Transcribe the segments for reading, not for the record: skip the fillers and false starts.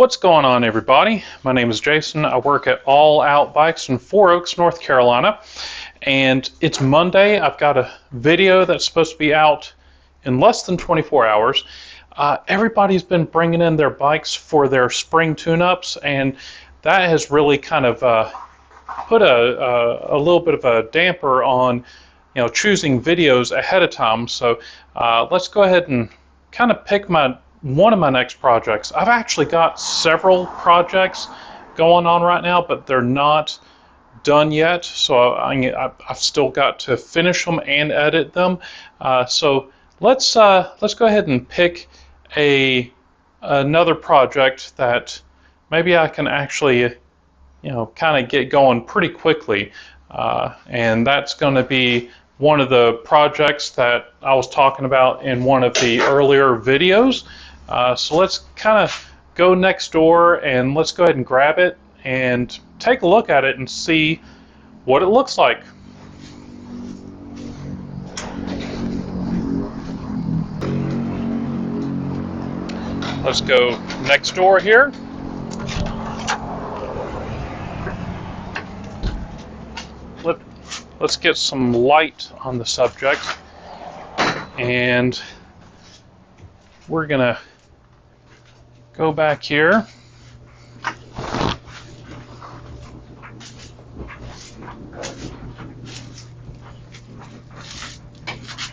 What's going on, everybody? My name is Jason. I work at All Out Bikes in Four Oaks, North Carolina, and it's Monday. I've got a video that's supposed to be out in less than 24 hours. Everybody's been bringing in their bikes for their spring tune-ups, and that has really kind of put a little bit of a damper on choosing videos ahead of time. So let's go ahead and kind of pick one of my next projects. I've actually got several projects going on right now, but they're not done yet. So I've still got to finish them and edit them. So let's go ahead and pick another project that maybe I can actually kind of get going pretty quickly. And that's going to be one of the projects that I was talking about in one of the earlier videos. So let's kind of go next door and let's go ahead and grab it and take a look at it and see what it looks like. Let's go next door here. Let's get some light on the subject, and we're gonna go back here.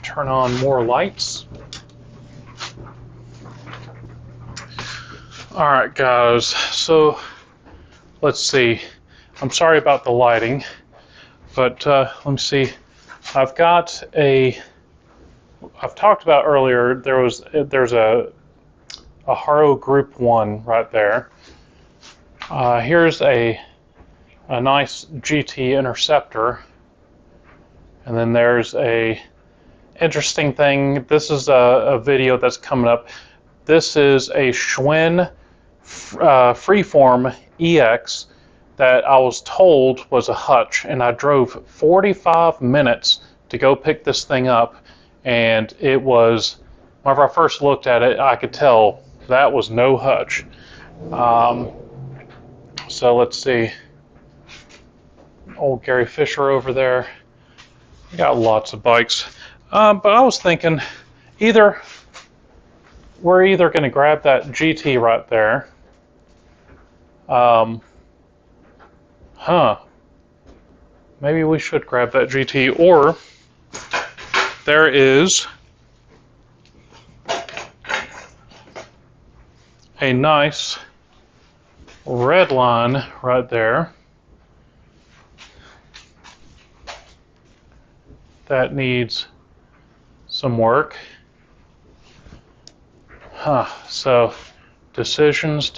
Turn on more lights. All right, guys, so let's see. I'm sorry about the lighting, but let me see. I've talked about earlier, there's a Haro Group 1 right there. Here's a nice GT Interceptor, and then there's a interesting thing. This is a video that's coming up. This is a Schwinn Freeform EX that I was told was a hutch, and I drove 45 minutes to go pick this thing up, and it was, whenever I first looked at it, I could tell that was no hutch. So let's see. Old Gary Fisher over there. We got lots of bikes. But I was thinking we're either going to grab that GT right there. Maybe we should grab that GT, or there is a nice Redline right there that needs some work. So decisions.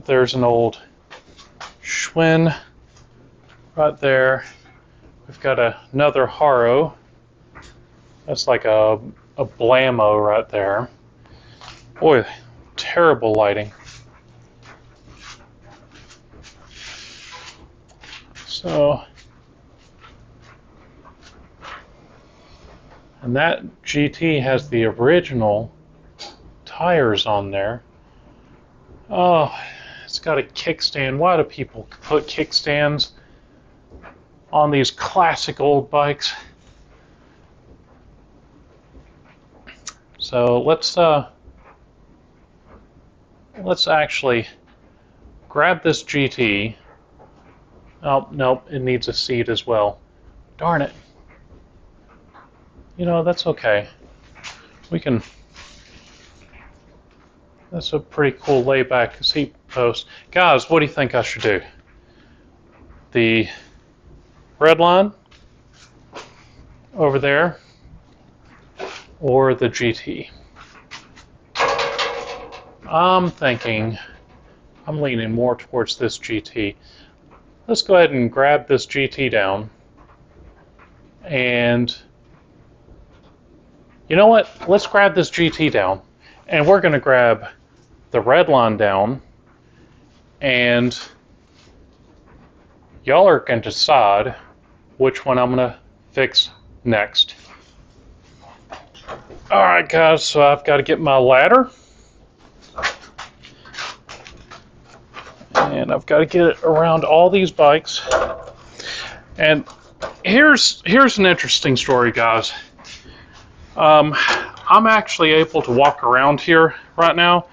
There's an old Schwinn right there. We've got another Haro. That's like a Blammo right there. Boy, terrible lighting. So, and that GT has the original tires on there. Oh, it's got a kickstand. Why do people put kickstands on these classic old bikes? So let's actually grab this GT. Oh, nope, it needs a seat as well. Darn it. That's okay. That's a pretty cool layback seat post. Guys, what do you think I should do? The Redline over there, or the GT? I'm leaning more towards this GT. Let's go ahead and grab this GT down. And you know what? Let's grab this GT down. And we're going to grab the Redline down. And y'all are going to decide which one I'm going to fix next. Alright guys, so I've got to get my ladder. And I've got to get it around all these bikes. And here's an interesting story, guys. I'm actually able to walk around here right now.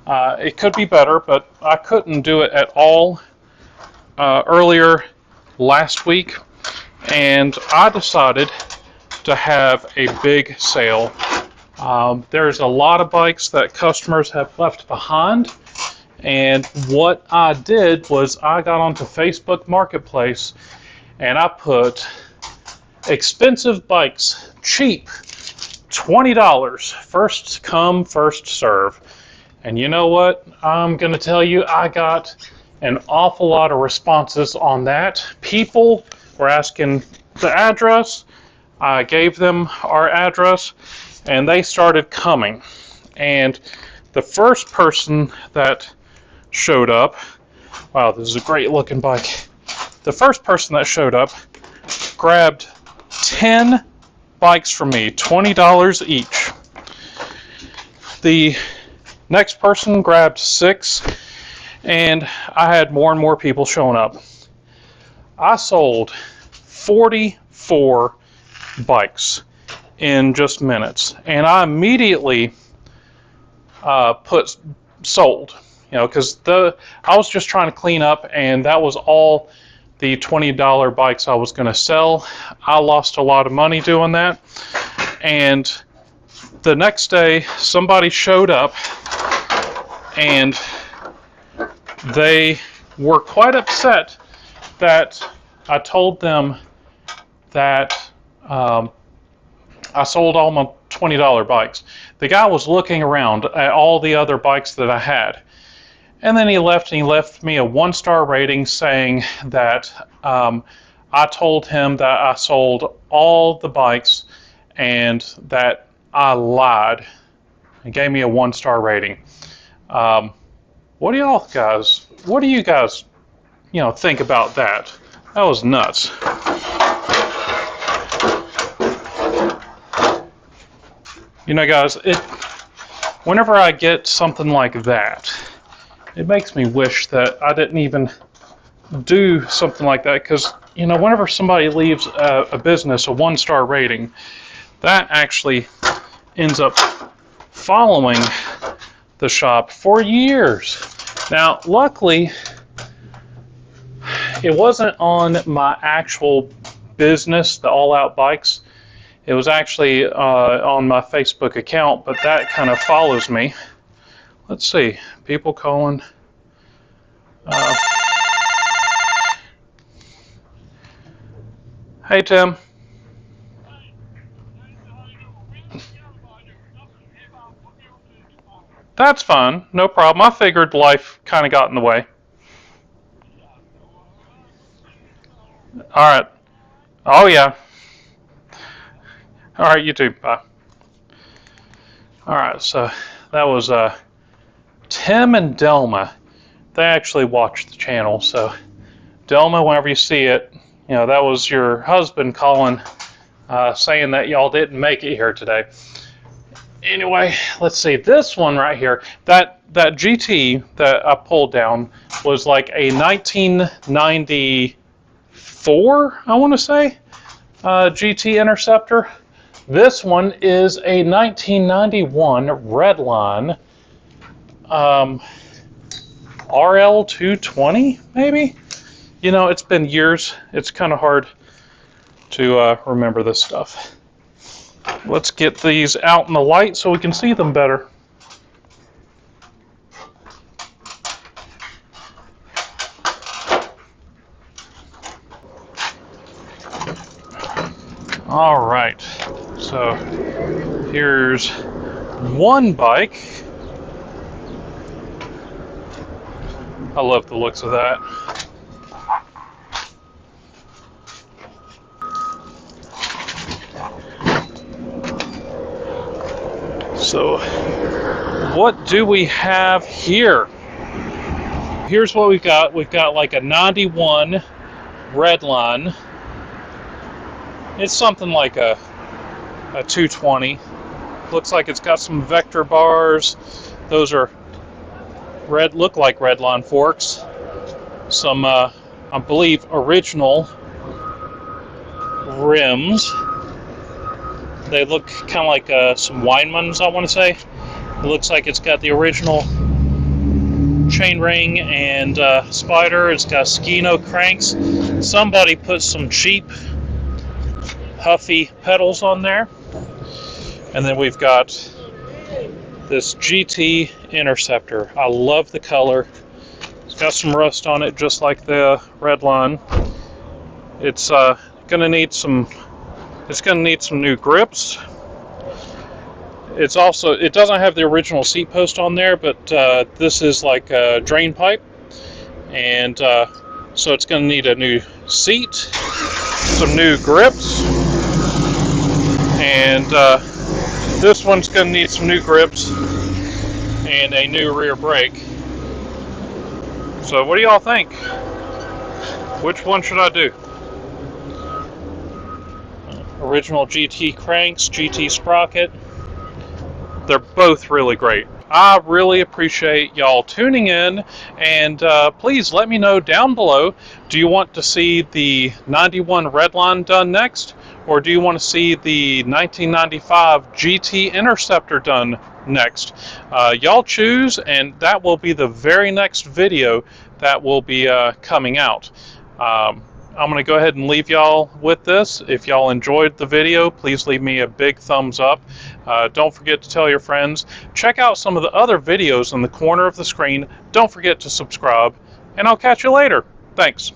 It could be better, but I couldn't do it at all earlier last week. And I decided to have a big sale. There's a lot of bikes that customers have left behind. And what I did was I got onto Facebook Marketplace and I put expensive bikes, cheap, $20, first come, first serve. And you know what? I'm going to tell you, I got an awful lot of responses on that. People were asking the address. I gave them our address and they started coming. And the first person that showed up, wow, this is a great looking bike. The first person that showed up grabbed 10 bikes from me, $20 each. The next person grabbed 6, and I had more and more people showing up. I sold 44 bikes in just minutes, and I immediately put sold. You know, because I was just trying to clean up, and that was all the $20 bikes I was going to sell. I lost a lot of money doing that. And the next day, somebody showed up, and they were quite upset that I told them that I sold all my $20 bikes. The guy was looking around at all the other bikes that I had. And then he left, and he left me a 1-star rating saying that I told him that I sold all the bikes and that I lied. He gave me a 1-star rating. What do you guys think about that? That was nuts. You know, guys, whenever I get something like that, it makes me wish that I didn't even do something like that, because, you know, whenever somebody leaves a business a 1-star rating, that actually ends up following the shop for years. Now, luckily, it wasn't on my actual business, the All Out Bikes. It was actually on my Facebook account, but that kind of follows me. Let's see, people calling. Hey, Tim. That's fine, no problem. I figured life kind of got in the way. All right. Oh, yeah. All right, you too. Bye. All right, so that was Tim and Delma. They actually watch the channel, so Delma, whenever you see it, you know, that was your husband calling, saying that y'all didn't make it here today. Anyway, let's see, this one right here, that GT that I pulled down was like a 1994, I want to say, GT Interceptor. This one is a 1991 Redline RL220, maybe? You know, it's been years. It's kind of hard to remember this stuff. Let's get these out in the light so we can see them better. All right, so here's one bike. I love the looks of that. So, what do we have here? Here's what we've got. We've got like a 91 Redline. It's something like a 220. Looks like it's got some vector bars. Those are look like Redline forks. some, I believe, original rims. They look kind of like some Weinmans, I want to say. It looks like it's got the original chainring and spider. It's got Skino cranks. Somebody put some cheap Huffy pedals on there. And then we've got this GT Interceptor. I love the color. It's got some rust on it, just like the Redline. It's gonna need some new grips. It doesn't have the original seat post on there, but this is like a drain pipe, and so it's going to need a new seat, some new grips, and this one's going to need some new grips and a new rear brake. So what do y'all think? Which one should I do? Original GT cranks, GT sprocket. They're both really great. I really appreciate y'all tuning in, and please let me know down below, do you want to see the 91 Redline done next, or do you want to see the 1995 GT Interceptor done next? Y'all choose, and that will be the very next video that will be coming out. I'm going to go ahead and leave y'all with this. If y'all enjoyed the video, please leave me a big thumbs up. Don't forget to tell your friends. Check out some of the other videos in the corner of the screen. Don't forget to subscribe, and I'll catch you later. Thanks.